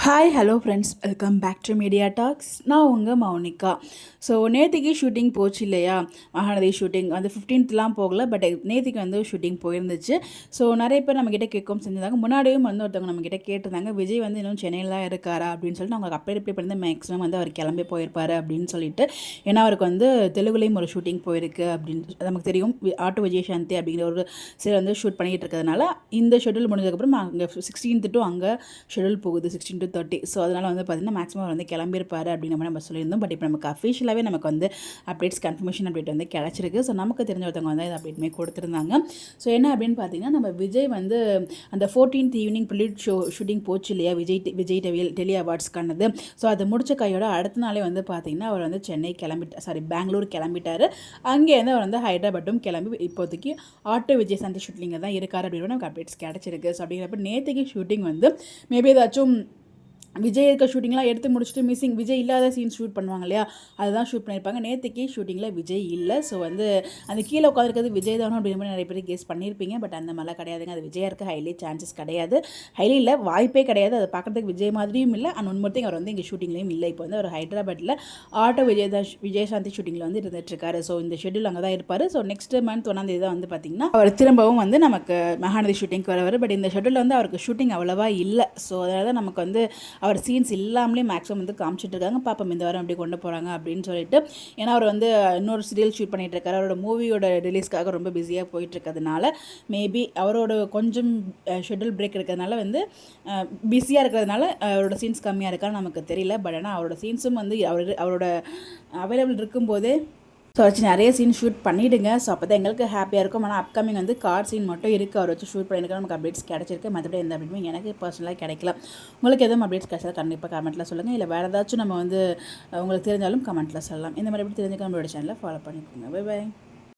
Hi hello friends, welcome back to media talks. நான் உங்கள் Mounika. So நேற்றுக்கு ஷூட்டிங் போச்சு இல்லையா, மகாநதி ஷூட்டிங் வந்து 15th போகல, பட் நேற்றுக்கு வந்து ஷூட்டிங் போயிருந்துச்சு. ஸோ நிறைய பேர் நம்மக்கிட்ட கேட்கவும் செஞ்சிருந்தாங்க. முன்னாடியும் வந்து ஒருத்தவங்க நம்மக்கிட்ட கேட்டிருந்தாங்க, விஜய் வந்து இன்னும் சென்னையில் தான் இருக்காரா அப்படின்னு சொல்லிட்டு. அவங்க அப்படியே ரிப்ளை பண்ணி மேக்ஸிமம் வந்து அவர் கிளம்பி போயிருப்பார் அப்படின்னு சொல்லிட்டு. ஏன்னா அவருக்கு வந்து தெலுங்குலேயும் ஒரு ஷூட்டிங் போயிருக்கு அப்படின்னு நமக்கு தெரியும். ஆட்டோ விஜயசாந்தி அப்படிங்கிற ஒரு சிலர் வந்து ஷூட் பண்ணிகிட்டு இருக்கிறதுனால இந்த ஷெட்யூல் முடிஞ்சதுக்கப்புறம் அங்கே 16th to அங்கே ஷெட்யூல் போகுது 16 to 30. ஸோ அதனால் வந்து பார்த்திங்கன்னா மேக்ஸிமம் வந்து கிளம்பியிருப்பார் அப்படிங்கிற மாதிரி நம்ம சொல்லியிருந்தோம். பட் இப்போ நமக்கு அஃபிஷியலாகவே நமக்கு வந்து அப்டேட்ஸ் கன்ஃபர்மேஷன் அப்டேட் வந்து கிடச்சிருக்கு. ஸோ நமக்கு தெரிஞ்ச ஒருத்தவங்க வந்து இது அப்டேட்டுமே கொடுத்துருந்தாங்க. ஸோ என்ன அப்படின்னு பார்த்தீங்கன்னா, நம்ம விஜய் வந்து அந்த 14th ஈவினிங் ப்ரிலிட் ஷூட்டிங் போச்சு இல்லையா, விஜய் டெலி அவார்ட்ஸ்க்கானது. ஸோ அது முடிச்ச கையோட அடுத்த நாளே வந்து பார்த்திங்கன்னா அவர் வந்து சென்னை பெங்களூர் கிளம்பிட்டார். அங்கேருந்து அவர் வந்து ஹைதராபாத்தும் கிளம்பி இப்போதைக்கு ஆட்டோ விஜயசாந்தி ஷூட்டிங்கில் தான் இருக்கார் அப்படின்னு நமக்கு அப்டேட்ஸ் கிடச்சிருக்கு. ஸோ அப்படிங்கிறப்ப நேற்றுக்கு ஷூட்டிங் வந்து மேபி ஏதாச்சும் விஜய் இருக்க ஷூட்டிங்லாம் எடுத்து முடிச்சுட்டு மிஸ்ஸிங் விஜய் இல்லாத சீன் ஷூட் பண்ணுவாங்க இல்லையா, அதுதான் ஷூட் பண்ணியிருப்பாங்க. நேற்றுக்கு ஷூட்டிங்கில் விஜய் இல்லை. ஸோ வந்து அந்த கீழே உட்காந்துருக்கிறது விஜய் தானோ அப்படிங்கிற மாதிரி நிறைய பேர் கெஸ் பண்ணியிருப்பீங்க. பட் அந்த மாதிரிலாம் கிடையாதுங்க. அது விஜயாக இருக்க ஹைலி சான்சஸ் கிடையாது. ஹைலி இல்லை, வாய்ப்பே கிடையாது. அதை பார்க்குறதுக்கு விஜய் மாதிரியும் இல்லை. அண்ட் ஒன்மொருத்திங் அவர் வந்து இங்கே ஷூட்டிங்லேயும் இல்லை. இப்போ வந்து அவர் ஹைதராபாத்தில் ஆட்டோ விஜயசாந்தி ஷூட்டிங்கில் வந்து இருந்துகிட்ருக்காரு. ஸோ இந்த ஷெட்யூல் அங்கே தான் இருப்பார். ஸோ நெக்ஸ்ட் மந்த் 1 தான் வந்து பார்த்திங்கன்னா அவர் திரும்பவும் வந்து நமக்கு மகாநதி ஷூட்டிங்க்கு வருவார். பட் இந்த ஷெட்யூலில் வந்து அவருக்கு ஷூட்டிங் அவ்வளோவா இல்லை. ஸோ அதனால தான் நமக்கு வந்து அவர் சீன்ஸ் இல்லாமலே மேக்ஸிமம் வந்து காமிச்சிட்டு இருக்காங்க. பாப்போம் இந்த வாரம் அப்படி கொண்டு போகிறாங்க அப்படின்னு சொல்லிட்டு. ஏன்னா அவர் வந்து இன்னொரு சீரியல் ஷூட் பண்ணிட்டு இருக்காரு. அவரோட மூவியோட ரிலீஸ்க்காக ரொம்ப பிஸியாக போயிட்டு இருக்கிறதுனால மேபி அவரோட கொஞ்சம் ஷெட்யூல் பிரேக் இருக்கிறதுனால வந்து பிஸியாக இருக்கிறதுனால அவரோட சீன்ஸ் கம்மியாக இருக்கான்னு நமக்கு தெரியல. பட் ஆனால் அவரோட சீன்ஸும் வந்து அவரோட அவைலபிள் இருக்கும்போதே ஸோ வச்சு நிறைய சீன் ஷூட் பண்ணிவிடுங்க. ஸோ அப்போ தான் எங்களுக்கு ஹாப்பியாக இருக்கும். ஆனால் அப்கமிங் வந்து கார் சீன் மட்டும் இருக்குது, அவர் வச்சு ஷூட் பண்ணியிருக்க நமக்கு அப்டேட்ஸ் கிடச்சிருக்கு. மற்றபடி எந்த அப்டேட்டுமே எனக்கு பர்சனலாக கிடைக்கல. உங்களுக்கு எதுவும் அப்டேட்ஸ் கிடைச்சா கண்டிப்பாக கமெண்ட்டில் சொல்லுங்கள். இல்லை வேறு ஏதாச்சும் நம்ம வந்து உங்களுக்கு தெரிஞ்சாலும் கமெண்ட்டில் சொல்லலாம். இந்த மாதிரி எப்படி தெரிஞ்சுக்க நம்மளோட சேனலை ஃபாலோ பண்ணிக்கோங்க. Bye bye.